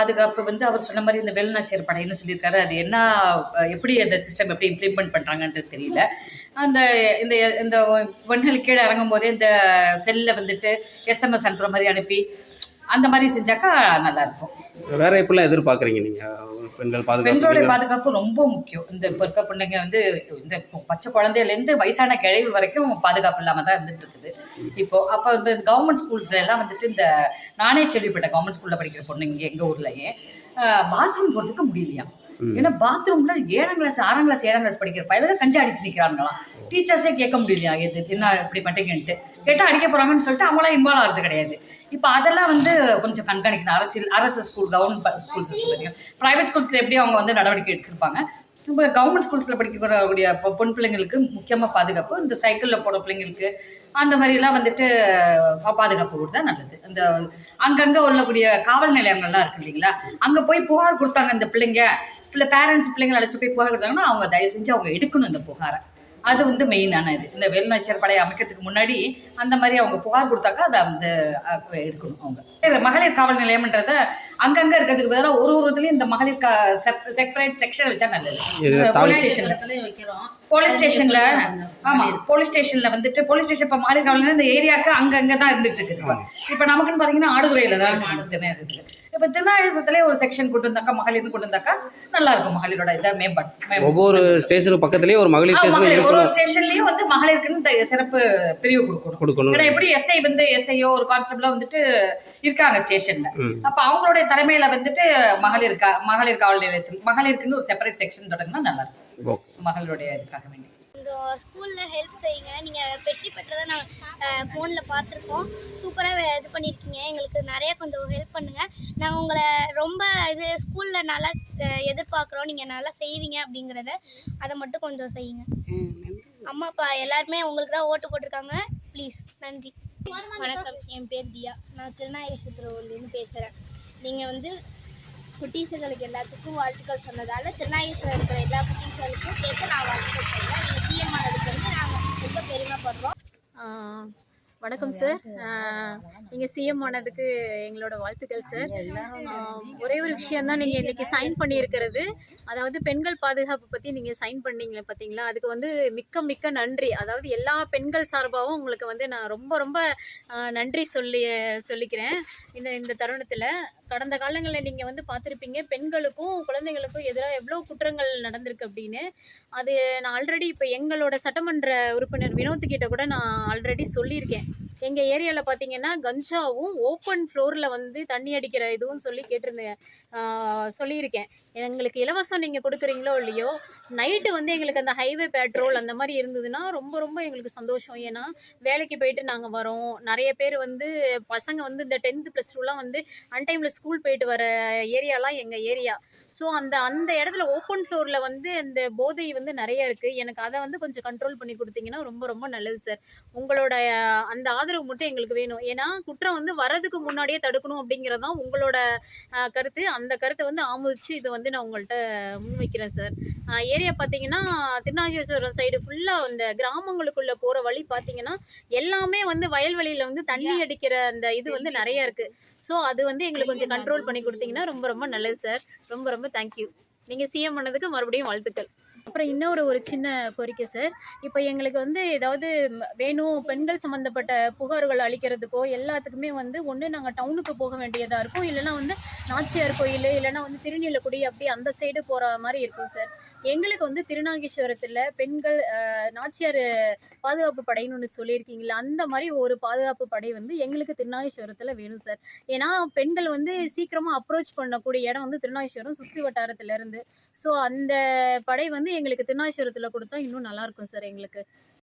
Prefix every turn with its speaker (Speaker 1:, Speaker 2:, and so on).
Speaker 1: பாதுகாப்பு வந்து அவர் சொன்ன மாதிரி இந்த வேலுநாச்சியார் படைன்னு சொல்லியிருக்காரு. அது என்ன எப்படி அந்த சிஸ்டம் எப்படி இம்ப்ளிமெண்ட் பண்ணுறாங்கன்றது தெரியல. அந்த இந்த இந்த பெண்கள் கீழே இறங்கும் போதே இந்த செல்லில் வந்துட்டு எஸ்எம்எஸ் அனுப்புற மாதிரி அனுப்பி அந்த மாதிரி செஞ்சாக்கா நல்லாயிருக்கும்.
Speaker 2: வேற எப்படிலாம் எதிர்பார்க்குறீங்க நீங்கள்?
Speaker 1: பெண்களுடைய பாதுகாப்பு ரொம்ப முக்கியம். இந்த இப்போ இருக்க பிள்ளைங்க வந்து இந்த பச்சை குழந்தையிலேருந்து வயசான கிழவி வரைக்கும் பாதுகாப்பு இல்லாமல் தான் இருந்துட்டு இருக்குது இப்போ. அப்போ இந்த கவர்மெண்ட் ஸ்கூல்ஸ்ல எல்லாம் வந்துட்டு இந்த நானே கேள்விப்பட்டேன், கவர்மெண்ட் ஸ்கூலில் படிக்கிற பொண்ணு இங்கே ஊர்லயே பாத்ரூம் போகிறதுக்கு முடியலையா. ஏன்னா பாத்ரூம்ல 7ஆம் கிளாஸ் 6ஆம் கிளாஸ் 7ஆம் கிளாஸ் படிக்கிற பையன் கஞ்சி அடிச்சு நிற்கிறாங்களாம். டீச்சர்ஸே கேட்க முடியலையா, எது என்ன இப்படி பண்றீங்கன்ட்டு. கேட்டால் அடிக்க போறாங்கன்னு சொல்லிட்டு அவங்களாம் இன்வால்வ் ஆகிறது கிடையாது. இப்போ அதெல்லாம் வந்து கொஞ்சம் கண்காணிக்கணும். அரசு ஸ்கூல், கவர்மெண்ட் ஸ்கூல்ஸ், ப்ரைவேட் ஸ்கூல்ஸில் எப்படி அவங்க வந்து நடவடிக்கை எடுத்திருப்பாங்க. இப்போ கவர்மெண்ட் ஸ்கூல்ஸில் படிக்கக்கூடிய பொன் பிள்ளைங்களுக்கு முக்கியமாக பாதுகாப்பு, இந்த சைக்கிளில் போகிற பிள்ளைங்களுக்கு அந்த மாதிரிலாம் வந்துட்டு பாதுகாப்பு கொடுத்தா நல்லது. அந்த அங்கங்கே உள்ளக்கூடிய காவல் நிலையங்கள்லாம் இருக்கு இல்லைங்களா, அங்கே போய் புகார் கொடுத்தாங்க இந்த பேரண்ட்ஸ் பிள்ளைங்களை அழைச்சி போய் புகார் கொடுத்தாங்கன்னா அவங்க தயவு செஞ்சு அவங்க எடுக்கணும் இந்த புகாரை. அது வந்து மெயினான இது. இந்த வேலுநாச்சியார் படையை அமைக்கிறதுக்கு முன்னாடி அந்த மாதிரி அவங்க புகார் கொடுத்தாக்கா அதை வந்து எடுக்கணும். அவங்க மகளிர் காவல் நிலையம்ன்றத அங்கங்கே இருக்கிறதுக்கு பதிலாக ஒரு இதுலேயும் இந்த மகளிர் செப்பரேட் செக்ஷன் வச்சா நல்லது. போலீஸ் ஸ்டேஷன்ல ஆமாம், போலீஸ் ஸ்டேஷன்ல வந்துட்டு போலீஸ் ஸ்டேஷன் இப்போ மகளிர் காவல் இந்த ஏரியாவுக்கு அங்கங்கே தான் இருந்துட்டு இருக்குது. இப்போ நமக்குன்னு பார்த்தீங்கன்னா ஆடுதுறையில தான் இருக்கு. இப்போ திருநாகேசத்துலேயே ஒரு செக்ஷன் கொண்டு வந்தாக்கா, மகளிர்னு கொண்டு வந்தாக்கா நல்லா இருக்கும். மகளிரோட இதை மேம்பட்டு
Speaker 2: ஒவ்வொரு ஸ்டேஷனுக்கு பக்கத்துலேயே ஒரு மகளிர் ஸ்டேஷன்,
Speaker 1: ஒரு ஸ்டேஷன்லயும் வந்து மகளிருக்குன்னு சிறப்பு பிரிவு கொடுக்கணும். ஏன்னா எப்படி எஸ்ஐ வந்து எஸ்ஐயோ ஒரு கான்ஸ்டபிளோ வந்துட்டு இருக்காங்க ஸ்டேஷன்ல. அப்ப அவங்களுடைய தலைமையில வந்துட்டு மகளிர் காவல் நிலையத்தில் மகளிருக்குன்னு ஒரு செப்பரேட் செக்ஷன் தொடங்கினா நல்லா இருக்கும். மகளிருடைய இதுக்காக வேண்டி
Speaker 3: ஸ்கூலில் ஹெல்ப் செய்யுங்க. நீங்கள் வெற்றி பெற்றதை நான் ஃபோனில் பார்த்துருக்கோம். சூப்பராக இது பண்ணியிருக்கீங்க. எங்களுக்கு நிறைய கொஞ்சம் ஹெல்ப் பண்ணுங்கள். நாங்கள் உங்களை ரொம்ப ஸ்கூலில் நல்லா எதிர்பார்க்குறோம். நீங்கள் நல்லா செய்வீங்க அப்படிங்கிறத அதை மட்டும் கொஞ்சம் செய்யுங்க. அம்மா அப்பா எல்லாருமே உங்களுக்கு தான் ஓட்டு போட்டிருக்காங்க. ப்ளீஸ். நன்றி. வணக்கம், என் பேர் தியா. நான் திருநாகேஸ்வரத்துலேருந்து பேசுகிறேன். நீங்கள் குட்டீஸுங்களுக்கு எல்லாத்துக்கும் வாழ்த்துக்கள் சொன்னதால் திருநாகேஸ்வரம் இருக்கிற எல்லா குட்டீஸுகளுக்கும் சேர்த்து நான் வாழ்த்துக்கள் சொல்கிறேன். நீங்கள் சிஎம் ஆனதுக்கு நாங்கள் ரொம்ப பெருமைப்படுறோம்.
Speaker 4: வணக்கம் சார், நீங்கள் சிஎம் ஆனதுக்கு எங்களோட வாழ்த்துக்கள் சார். ஒரே ஒரு விஷயந்தான், நீங்கள் இன்றைக்கி சைன் பண்ணியிருக்கிறது, அதாவது பெண்கள் பாதுகாப்பு பற்றி நீங்கள் சைன் பண்ணீங்களே பார்த்தீங்களா, அதுக்கு மிக்க மிக்க நன்றி. அதாவது எல்லா பெண்கள் சார்பாகவும் உங்களுக்கு நான் ரொம்ப ரொம்ப நன்றி சொல்லிக்கிறேன். இந்த தருணத்தில் கடந்த காலங்களில் நீங்கள் பார்த்துருப்பீங்க, பெண்களுக்கும் குழந்தைங்களுக்கும் எதிராக எவ்வளோ குற்றங்கள் நடந்திருக்கு அப்படின்னு. அது நான் ஆல்ரெடி இப்போ எங்களோட சட்டமன்ற உறுப்பினர் வினோத்கிட்ட கூட நான் ஆல்ரெடி சொல்லியிருக்கேன். எங்கள் ஏரியாவில் பார்த்தீங்கன்னா கஞ்சாவும் ஓப்பன் ஃப்ளோரில் தண்ணி அடிக்கிற இதுவும் சொல்லியிருக்கேன். எங்களுக்கு இலவசம் நீங்கள் கொடுக்குறீங்களோ இல்லையோ, நைட்டு எங்களுக்கு அந்த ஹைவே பேட்ரோல் அந்த மாதிரி இருந்ததுன்னா ரொம்ப ரொம்ப எங்களுக்கு சந்தோஷம். ஏன்னா வேலைக்கு போயிட்டு நாங்கள் வரோம், நிறைய பேர் பசங்க இந்த 10th + 2லாம் அன்டைமில் ஸ்கூல் போயிட்டு வர ஏரியாலாம் எங்கள் ஏரியா. ஸோ அந்த இடத்துல ஓப்பன் ஃப்ளோரில் அந்த போதை நிறைய இருக்குது. எனக்கு அதை கொஞ்சம் கண்ட்ரோல் பண்ணி கொடுத்தீங்கன்னா ரொம்ப ரொம்ப நல்லது சார். உங்களோட அந்த ஆதரவு மட்டும் எங்களுக்கு வேணும். ஏன்னா குற்றம் வரதுக்கு முன்னாடியே தடுக்கணும் அப்படிங்கிறது தான் உங்களோட கருத்து. அந்த கருத்தை ஆமோதிச்சு இதை நான் உங்கள்கிட்ட முன்வைக்கிறேன் சார். ஏரியா பார்த்தீங்கன்னா திருநாகேஸ்வரம் சைடு ஃபுல்லாக இந்த கிராமங்களுக்குள்ளே போகிற வழி பார்த்தீங்கன்னா எல்லாமே வயல்வெளியில் தண்ணி அடிக்கிற அந்த இது நிறைய இருக்குது. ஸோ அது எங்களுக்கு கொஞ்சம் கண்ட்ரோல் பண்ணி கொடுத்தீங்கன்னா ரொம்ப ரொம்ப நல்லது சார். ரொம்ப ரொம்ப தேங்க்யூ. நீங்கள் சிஎம் பண்ணதுக்கு மறுபடியும் வாழ்த்துக்கள். அப்புறம் ஒரு சின்ன கோரிக்கை சார். இப்போ எங்களுக்கு ஏதாவது வேணும், பெண்கள் சம்மந்தப்பட்ட புகார்கள் அளிக்கிறதுக்கோ எல்லாத்துக்குமே ஒன்று நாங்கள் டவுனுக்கு போக வேண்டியதாக இருக்கும், இல்லைனா நாச்சியார் கோயில், இல்லைனா திருநீலக்குடி அப்படி அந்த சைடு போகிற மாதிரி இருக்கும் சார். எங்களுக்கு திருநாகேஸ்வரத்தில் பெண்கள் நாச்சியார் பாதுகாப்பு படைன்னு ஒன்று சொல்லியிருக்கீங்களா, அந்த மாதிரி ஒரு பாதுகாப்பு படை எங்களுக்கு திருநாகேஸ்வரத்தில் வேணும் சார். ஏன்னா பெண்கள் சீக்கிரமாக அப்ரோச் பண்ணக்கூடிய இடம் திருநாகேஸ்வரம் சுற்றி வட்டாரத்துலேருந்து. ஸோ அந்த படை எங்களுக்கு திருநாகேஸ்வரத்தில் கொடுத்தா இன்னும் நல்லாயிருக்கும் சார் எங்களுக்கு.